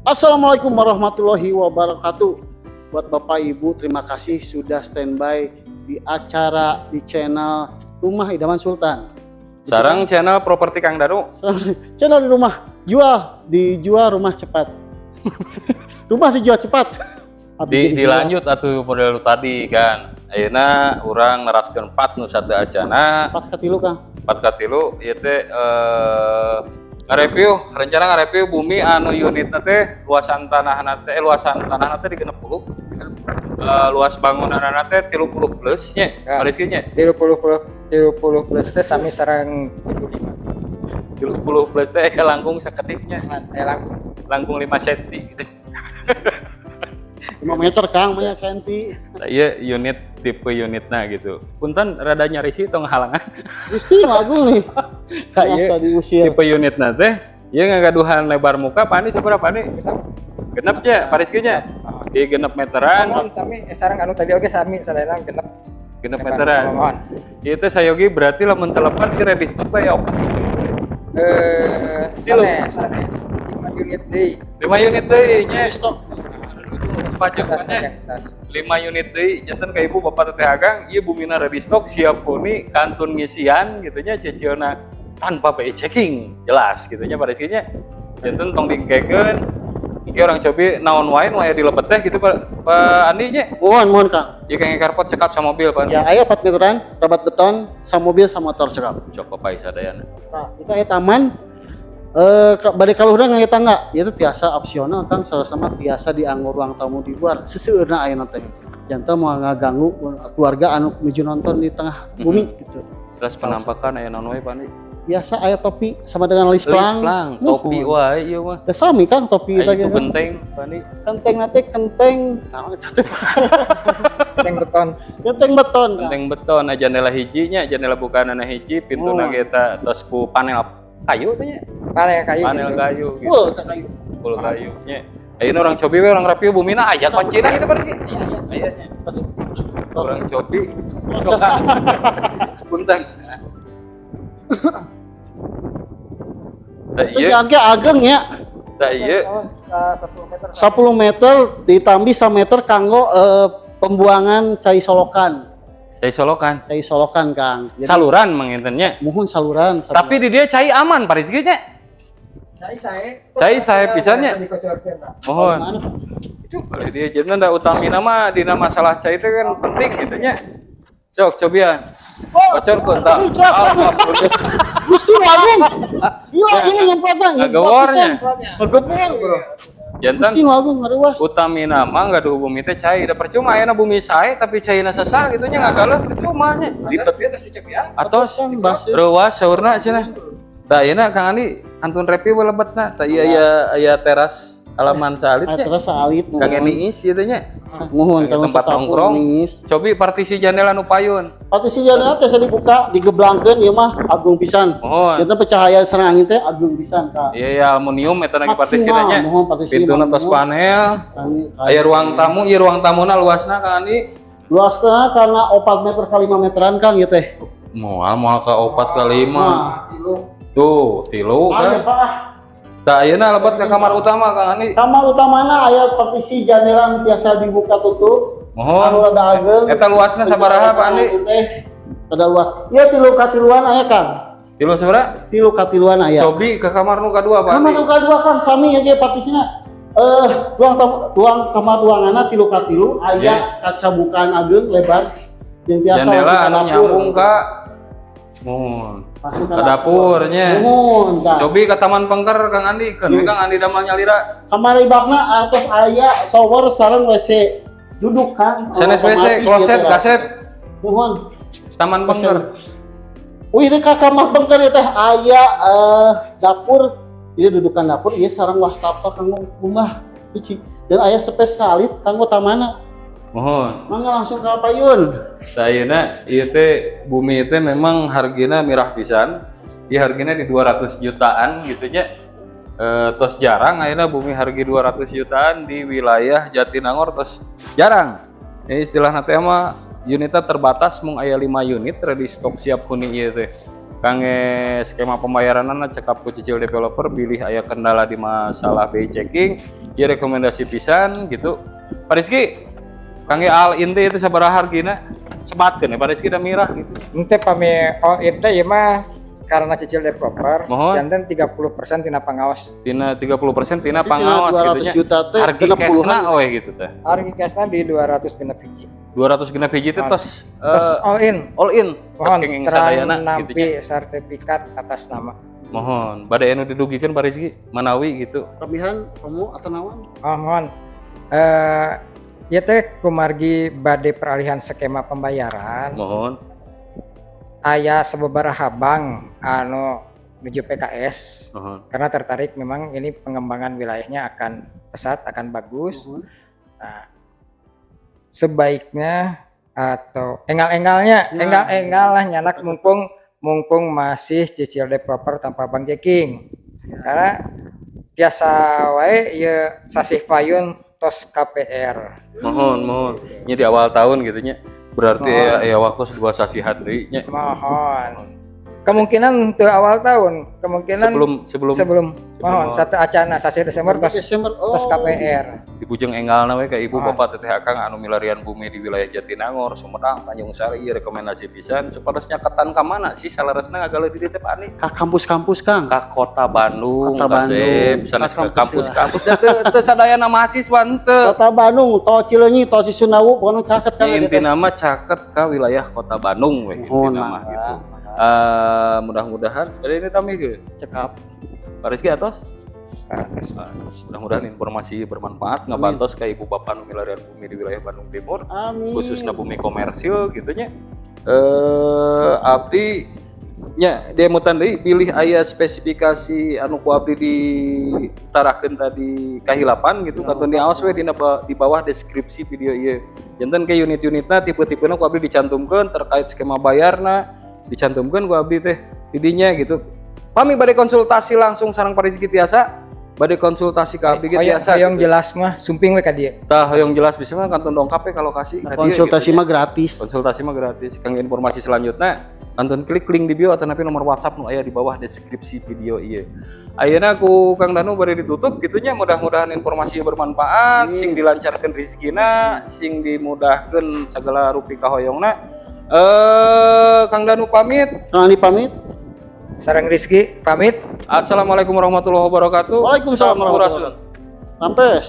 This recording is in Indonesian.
Assalamualaikum warahmatullahi wabarakatuh. Buat Bapak Ibu, terima kasih sudah standby di acara di channel Rumah Idaman Sultan. Sarang channel properti Kang Danu. Channel di rumah dijual rumah cepat. Rumah dijual cepat. Dilanjut atuh model tadi kan. Ayeuna urang neraskeun 4 nu satu acana. 4 katilu Kang. 4 katilu ieu teh ngareview rencana ngareview bumi anu unitna teh luasan tanahna teh di 60. Luas bangunanna teh 30 plus nya. Paris ge nya. 30 plus teh sami sareng 35. 30 plus teh langkung saketiknya. Langkung 5 cm gitu. 5 meter Kang, banyak senti. Iya tipe unitnya gitu. Punten rada nyari sih tong halangan. Gusti Agung nih. Biasa diusir. Tipe unitnya teh, ieu ngagaduhan lebar muka pani seberapa pani? Genep nya, Paris ge nya. Di genep meteran. Sami sareng anu tadi oge sami sadayana genep. Genep meteran. Ieu teh sayogi berarti lamun telepan di ready stock teh ya. Sanes 5 unit deui. 5 unit deui nya. Stok. Pajaknya 5 unit deui janten ka ibu bapak teteh agang ieu bumina ready stock siap huni kantun ngisian gitu nya ciciona tanpa PI checking jelas gitu nya pada nya janten tong dingkekeun iki orang cobi naon wae nu aya di lebet teh gitu Pak Andi nya Mohon Kang. ieu kang karpot cekap sama mobil Pak Ya aya 4 meteran, rabat beton, sama mobil sama motor cekap. cok papai sadayana Nah, kita aya taman bade kaluhurna ngangge tangga, itu tiasa opsional Kang, sama tiasa dianggur ruang tamu di luar. Seseueurna ayeuna teh. Janten mau ngaganggu keluarga anu nuju nonton di tengah bumi gitu. terus penampakan aya naon wae Pak Andi Biasa aya topi sama dengan lis plang. topi wae ieu mah Da sami Kang topi aya teh. itu genteng Pak Andi Kenteng nate kenteng. Naon eta teh? Genteng beton. Kenteng beton. Kang. genteng beton jendela hijinya jendela bukanana hiji pintu ge eta tos ku panel kayu teh nya Panel kayu. panel gitu. kayu gitu. Full teh kayu. Full kayu nya. Ayeuna orang cobi we orang review bumina aya kuncina gitu kan sih. Iya nya. Orang cobi. Punten. Da Itu ieu, jangke ageng ya. da ieu 10 meter. 10 meter ditambah 1 meter kanggo pembuangan cai solokan. cai solokan. Cai solokan Kang. Jadi, Saluran mangintennya. mohon saluran. Tapi di dia cai aman Paris ge nya. Cai sae pisannya. Mohon. Mana? Kalau dia jantan da utamina mah dina masalah cai itu kan penting gitu nya. Sok cobian. Bocorkeun tah. Gusti Agung. Gila ini nyemprotnya. Ngagewornya. Ngegepor, Bro. Jantan Gusti Agung ngaruas. utamina mah gaduh bumi teh cai da percuma ayeuna bumi sae tapi caina sasah gitu nya ngagalet percuma nya atos reuas saurna cenah da ayeuna Kang Andi antun review lebetna tah ieu aya teras halaman salit nya Terus alit. Kang Eniis ieu teh nya Mohon Kang Kang tempat nongkrong cobi partisi jendela nu payun Partisi jendela teh dibuka, digeblangkeun ieu mah agung pisan. mohon Kita pencahayaan sareng angin teh agung pisan Kang. iya ya aluminium eta lagi partisina nya Mohon partisi. pintuna tos panel aya ruang tamu ieu ruang tamuna luasna Kang Andi Luasna karena 4 meter kali 5 meteran Kang ieu teh. moal ka 4 ka 5 Nah, tuh tilu Mari kan Pak. da ayeuna lebet ke kamar utama Kang Andi Kamar utamana aya partisi jendela nu biasa dibuka tutup. Anu mohon rada ageng. eta luasna sabaraha Pak Andi Rada luas. Ieu 3 katiluan aya Kang. tilu sabaraha 3 katiluan aya. cobi ke kamar nu kadua Pak Kamar Andi nu kadua Kang sami ya dia partisina. Ruang kamar ruanganna 3 katilu aya kaca bukaan ageng lebar. Yang biasa jendela masuk ka anu dapur. nyambung ka mohon Masuk ka dapurnya Mohon Kang. cobi ke taman pengker Kang Andi keun Kang Andi damal nyalira Kamar ibakna atas aya shower sareng WC. Duduk Kang. sanes WC Otomatis kloset gitu, kaset Mohon. taman pengker Wih, ini kamar bengker ya teh aya dapur. Ini dudukan dapur, ieu sareng wastafel kanggo rumah cuci. Dan aya space salit kanggo tamana. mohon Mangga langsung ka payun. ayeuna ieu teh bumi teh memang hargina mirah pisan ieu hargina di 200 jutaan gitu nya tos jarang ayeuna bumi harga 200 jutaan di wilayah Jatinangor tos jarang istilah teh mah unitnya terbatas mung aya 5 unit ready stock siap huni ieu teh Kange skema pembayaranna cekap ku cicil developer pilih aya kendala di masalah BI checking ieu rekomendasi pisan gitu. Pak Rizky kange all in teh itu sabaraha hargina sebatkeun ya Pak Rizky da mirah gitu. Ente pami all in teh ieu mah karena cicil developer Mohon. janten 30% tina pangaos. Tina 30% tina Jadi pangaos tina 200 gitu nya. juta teh Harga kena cashna puluhan. we gitu teh. Harga cashna di 200 genep hiji. 200 genap hiji teh tos Terus all in. all in. Tos Mohon kenging terang sadayana gitu nya. nampi sertifikat atas nama. Mohon, bade anu didugikeun Pak Rizky manawi gitu. Kamihan kamu atau nawan? Oh, mohon. Ya teh kumargi bade peralihan skema pembayaran. Mohon. Aya sababaraha bank anu menuju PKS Mohon. karena tertarik memang ini pengembangan wilayahnya akan pesat, akan bagus. Nah, sebaiknya atau engal-engalnya, Ya. engal-engal lah nyanak mumpung masih cicil developer tanpa bank checking. Karena tiasa wae ya sasih payun tos KPR. Mohon. Nya di awal tahun gitu nya. Berarti ya waktu 2 sasihan deui nya. Mohon. Kemungkinan ke awal tahun, kemungkinan sebelum mohon satu acana sasih Desember tos KPR. Di Bujeng Enggalna we ka ibu bapak teteh akang anu milarian bumi di wilayah Jatinangor, Sumedang, Tanjung Sari ieu rekomendasi pisan supados nyaketan ka mana sih salaresna ngagaleud di dieu teh Pak Ani? Ka kampus-kampus Kang. Ka Kota Bandung, Kota Bandung. sanes Ka ka kampus-kampus da teu sadayana mahasiswa henteu. Kota Bandung, tol Cileunyi, tol Cisunawu, pokoknya caket kan. Intina mah caket ka wilayah Kota Bandung we intina mah gitu. Mudah-mudahan dari ini tamih Cekap. Pak Rizky atos. Mudah-mudahan informasi bermanfaat ngabantos ka ibu bapak nu milarian bumi di wilayah Bandung Timur Amin. khususnya bumi komersil gitunya. Abdi nya demutan deui pilih aya spesifikasi anu ku abdi ditarakeun tadi kahilapan gitu kanton diaos we di bawah deskripsi video ieu. Janten ke unit-unitna tipe-tipena ku abdi dicantumkeun terkait skema bayarna dicantumkan ku abdi teh didinya gitu. Pami bade konsultasi langsung sareng Pak Rizky tiasa bade konsultasi ka abdi ge tiasa. Hoyong jelas mah sumping we ka dieu. Tah hoyong jelas bisa mah kanton dongkap we ka lokasi ka dieu Konsultasi gitu. mah gratis. Konsultasi mah gratis. Kangge informasi selanjutnya kanton klik link di bio atau napi nomor WhatsApp nu aya di bawah deskripsi video ieu. Ayeuna ku Kang Danu bari ditutup gitunya, mudah-mudahan informasinya bermanfaat, sing dilancarkeun rezekina, sing dimudahkeun segala rupi kahoyongna. Kang Danu pamit. Kang Ani pamit. Sareng Rizky pamit. Assalamualaikum warahmatullahi wabarakatuh. Waalaikumsalam Sampurasun. warahmatullahi wabarakatuh. Rampes.